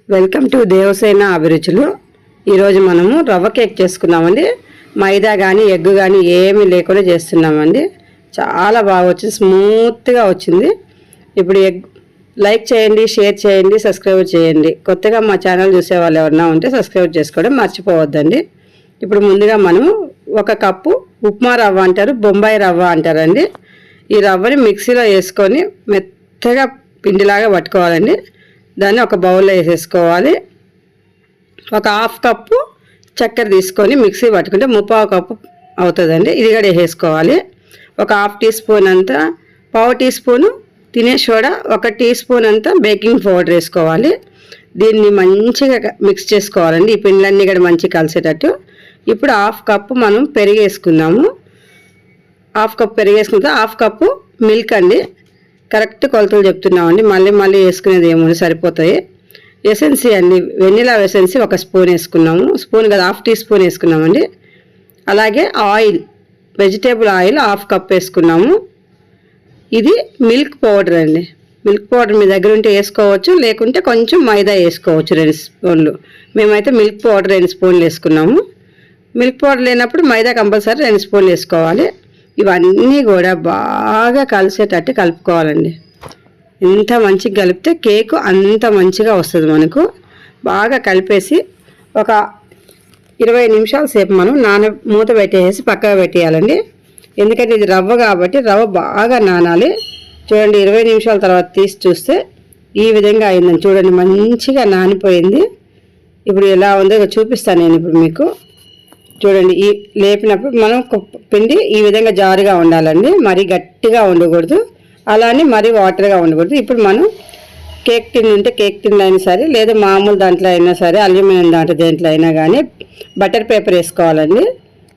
Welcome to Devasena అభిరుచులు. ఈరోజు మనము రవ్వ కేక్ చేసుకున్నామండి. మైదా కానీ ఎగ్ కానీ ఏమీ లేకుండా చేస్తున్నామండి. చాలా బాగా వచ్చింది, స్మూత్గా వచ్చింది. ఇప్పుడు లైక్ చేయండి, షేర్ చేయండి, సబ్స్క్రైబ్ చేయండి. కొత్తగా మా ఛానల్ చూసే వాళ్ళు ఎవరన్నా ఉంటే సబ్స్క్రైబ్ చేసుకోవడం మర్చిపోవద్దండి. ఇప్పుడు ముందుగా మనము 1 కప్పు ఉప్మా రవ్వ అంటారు, బొంబాయి రవ్వ అంటారండి. ఈ రవ్వని మిక్సీలో వేసుకొని మెత్తగా పిండిలాగా పట్టుకోవాలండి. దాన్ని ఒక బౌల్లో వేసేసుకోవాలి. ఒక 1/2 కప్పు చక్కెర తీసుకొని మిక్సీ పట్టుకుంటే 3/4 కప్పు అవుతుందండి. ఇది కూడా వేసేసుకోవాలి. ఒక 1/2 టీ స్పూన్ అంతా, 1/4 టీ స్పూను తినే సోడా, 1 టీ స్పూన్ అంతా బేకింగ్ పౌడర్ వేసుకోవాలి. దీన్ని మంచిగా మిక్స్ చేసుకోవాలండి. ఈ పిండిలన్నీ కూడా మంచిగా కలిసేటట్టు. ఇప్పుడు 1/2 కప్పు మనం పెరుగు వేసుకుందాము. 1/2 కప్పు పెరుగు వేసుకుంటే 1/2 కప్పు మిల్క్ అండి. కరెక్ట్ కొలతలు చెప్తున్నామండి, మళ్ళీ వేసుకునేది ఏమో సరిపోతాయి. ఎసెన్సీ అండి, వెనిలా ఎసెన్సీ 1 స్పూన్ వేసుకున్నాము. స్పూన్ కదా, 1/2 టీ స్పూన్ వేసుకున్నామండి. అలాగే ఆయిల్, వెజిటేబుల్ ఆయిల్ 1/2 కప్ వేసుకున్నాము. ఇది మిల్క్ పౌడర్ అండి. మిల్క్ పౌడర్ మీ దగ్గర ఉంటే వేసుకోవచ్చు, లేకుంటే కొంచెం మైదా వేసుకోవచ్చు 2 స్పూన్లు. మేమైతే మిల్క్ పౌడర్ 2 స్పూన్లు వేసుకున్నాము. మిల్క్ పౌడర్ లేనప్పుడు మైదా కంపల్సరీ 2 స్పూన్లు వేసుకోవాలి. ఇవన్నీ కూడా బాగా కలిసేటట్టు కలుపుకోవాలండి. ఎంత మంచిగా కలిపితే కేకు అంత మంచిగా వస్తుంది మనకు. బాగా కలిపేసి ఒక 20 నిమిషాల సేపు మనం మూత పెట్టేసి పక్కగా పెట్టేయాలండి. ఎందుకంటే ఇది రవ్వ కాబట్టి రవ్వ బాగా నానాలి. చూడండి, 20 నిమిషాల తర్వాత తీసి చూస్తే ఈ విధంగా అయిందని చూడండి, మంచిగా నానిపోయింది. ఇప్పుడు ఎలా ఉందో చూపిస్తాను నేను ఇప్పుడు మీకు. చూడండి, ఈ లేపినప్పుడు మనం పిండి ఈ విధంగా జారుగా ఉండాలండి. మరీ గట్టిగా ఉండకూడదు, అలానే మరీ వాటర్గా ఉండకూడదు. ఇప్పుడు మనం కేక్ టిన్ ఉంటే కేక్ టిన్ అయినా సరే, లేదా మామూలు దాంట్లో అయినా సరే, అల్యూమినియం దాంట్లో దేంట్లో అయినా కానీ బటర్ పేపర్ వేసుకోవాలండి.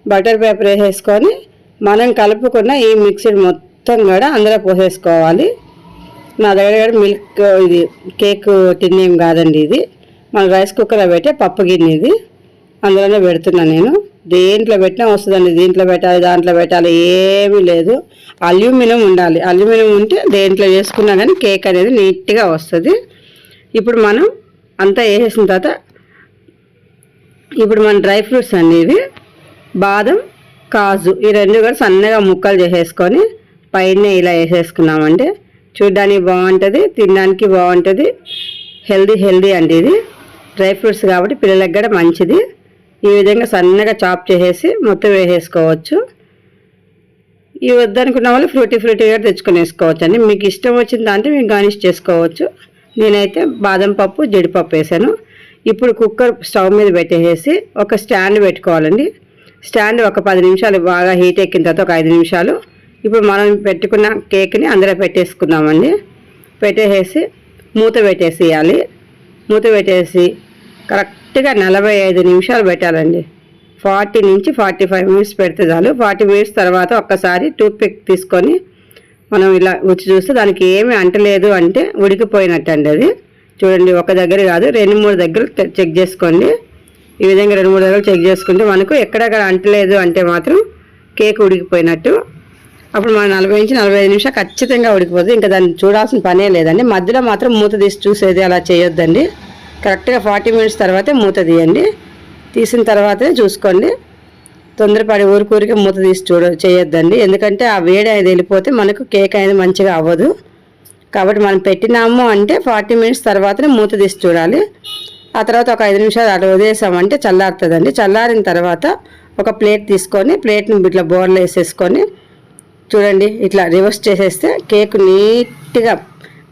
బటర్ పేపర్ వేసేసుకొని మనం కలుపుకున్న ఈ మిక్సర్ మొత్తం కూడా అందులో పోసేసుకోవాలి. నా దగ్గర మిల్క్ ఇది కేక్ టిన్ ఏం కాదండి, ఇది మన రైస్ కుక్కర్లో పెట్టే పప్పు గిన్నె. ఇది అందులోనే పెడుతున్నాను నేను. దేంట్లో పెట్టినా వస్తుందండి, దీంట్లో పెట్టాలి, దాంట్లో పెట్టాలి ఏమీ లేదు. అల్యూమినియం ఉండాలి. అల్యూమినియం ఉంటే దేంట్లో వేసుకున్నా కానీ కేక్ అనేది నీట్గా వస్తుంది. ఇప్పుడు మనం అంతా వేసేసిన తర్వాత ఇప్పుడు మన డ్రై ఫ్రూట్స్ అండి, ఇవి బాదం, కాజు, ఈ 2 కూడా సన్నగా ముక్కలు చేసేసుకొని పైన ఇలా వేసేసుకున్నామంటే చూడ్డానికి బాగుంటుంది, తినడానికి బాగుంటుంది. హెల్దీ అండి. ఇది డ్రై ఫ్రూట్స్ కాబట్టి పిల్లలకు కూడా మంచిది. ఈ విధంగా సన్నగా చాప్ చేసేసి మొత్తం వేసేసుకోవచ్చు. ఇవి వద్దనుకున్న వాళ్ళు ఫ్రూటీగా తెచ్చుకొని వేసుకోవచ్చు అండి. మీకు ఇష్టం వచ్చిన దాంట్లో మీకు గార్నిష్ చేసుకోవచ్చు. నేనైతే బాదం పప్పు, జీడిపప్పు వేసాను. ఇప్పుడు కుక్కర్ స్టవ్ మీద పెట్టేసి ఒక స్టాండ్ పెట్టుకోవాలండి. స్టాండ్ ఒక 10 నిమిషాలు బాగా హీట్ ఎక్కిన తర్వాత ఒక 5 నిమిషాలు ఇప్పుడు మనం పెట్టుకున్న కేక్ని అందులో పెట్టేసుకుందామండి. పెట్టేసి మూత పెట్టేసేయాలి. మూత పెట్టేసి కరెక్ట్గా 45 నిమిషాలు పెట్టాలండి. 40 నుంచి 45 మినిట్స్ పెడితే చాలు. 40 మినిట్స్ తర్వాత ఒక్కసారి టూత్ పిక్ తీసుకొని మనం ఇలా రుచి చూస్తే దానికి ఏమీ అంటలేదు అంటే ఉడికిపోయినట్టు అండి. అది చూడండి, ఒక దగ్గర కాదు 2-3 దగ్గర చెక్ చేసుకోండి. ఈ విధంగా 2-3 దగ్గర చెక్ చేసుకుంటే మనకు ఎక్కడెక్కడ అంటలేదు అంటే మాత్రం కేక్ ఉడికిపోయినట్టు. అప్పుడు మనం 40 నుంచి 45 నిమిషాలు ఖచ్చితంగా ఉడికిపోతుంది. ఇంకా దాన్ని చూడాల్సిన పనే లేదండి. మధ్యలో మాత్రం మూత తీసి చూసేది అలా చేయొద్దండి. కరెక్ట్గా 40 మినిట్స్ తర్వాతే మూత తీయండి. తీసిన తర్వాతే చూసుకోండి. తొందరపడి ఊరికే మూత తీసి చేయొద్దండి. ఎందుకంటే ఆ వేడి అనేది వెళ్ళిపోతే మనకు కేక్ అనేది మంచిగా అవ్వదు. కాబట్టి మనం పెట్టినాము అంటే 40 మినిట్స్ తర్వాతనే మూత తీసి చూడాలి. ఆ తర్వాత ఒక 5 నిమిషాలు అలా వదిలేసామంటే చల్లారుతుందండి. చల్లారిన తర్వాత ఒక ప్లేట్ తీసుకొని ప్లేట్ని ఇట్లా బోర్లో వేసేసుకొని చూడండి, ఇట్లా రివర్స్ చేసేస్తే కేక్ నీట్గా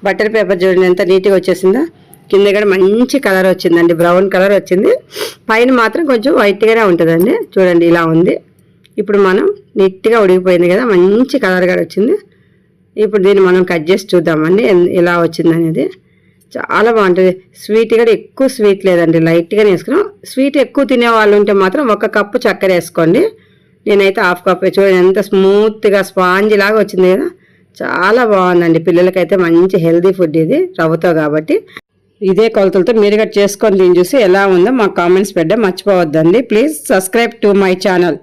బటర్ పేపర్ చూడండి ఎంత నీట్గా వచ్చేసిందో. కింద కూడా మంచి కలర్ వచ్చిందండి, బ్రౌన్ కలర్ వచ్చింది. పైన మాత్రం కొంచెం వైట్గానే ఉంటుందండి. చూడండి, ఇలా ఉంది. ఇప్పుడు మనం నీట్గా ఉడికిపోయింది కదా, మంచి కలర్ కూడా వచ్చింది. ఇప్పుడు దీన్ని మనం కట్ చేసి చూద్దామండి ఎలా వచ్చింది అనేది. చాలా బాగుంటుంది. స్వీట్ కూడా ఎక్కువ స్వీట్ లేదండి, లైట్గానే వేసుకున్నాం. స్వీట్ ఎక్కువ తినే వాళ్ళు ఉంటే మాత్రం 1 కప్పు చక్కెర వేసుకోండి. నేనైతే 1/2 కప్పు. చూడండి ఎంత స్మూత్గా స్పాంజ్ లాగా వచ్చింది కదా, చాలా బాగుందండి. పిల్లలకైతే మంచి హెల్దీ ఫుడ్ ఇది, రవ్వతో కాబట్టి. ఇదే కొలతలతో మీరు కూడా చేసుకొని దీన్ని చూసి ఎలా ఉందో మాకు కామెంట్స్ పెట్టడం మర్చిపోవద్దండి. Please subscribe to my channel.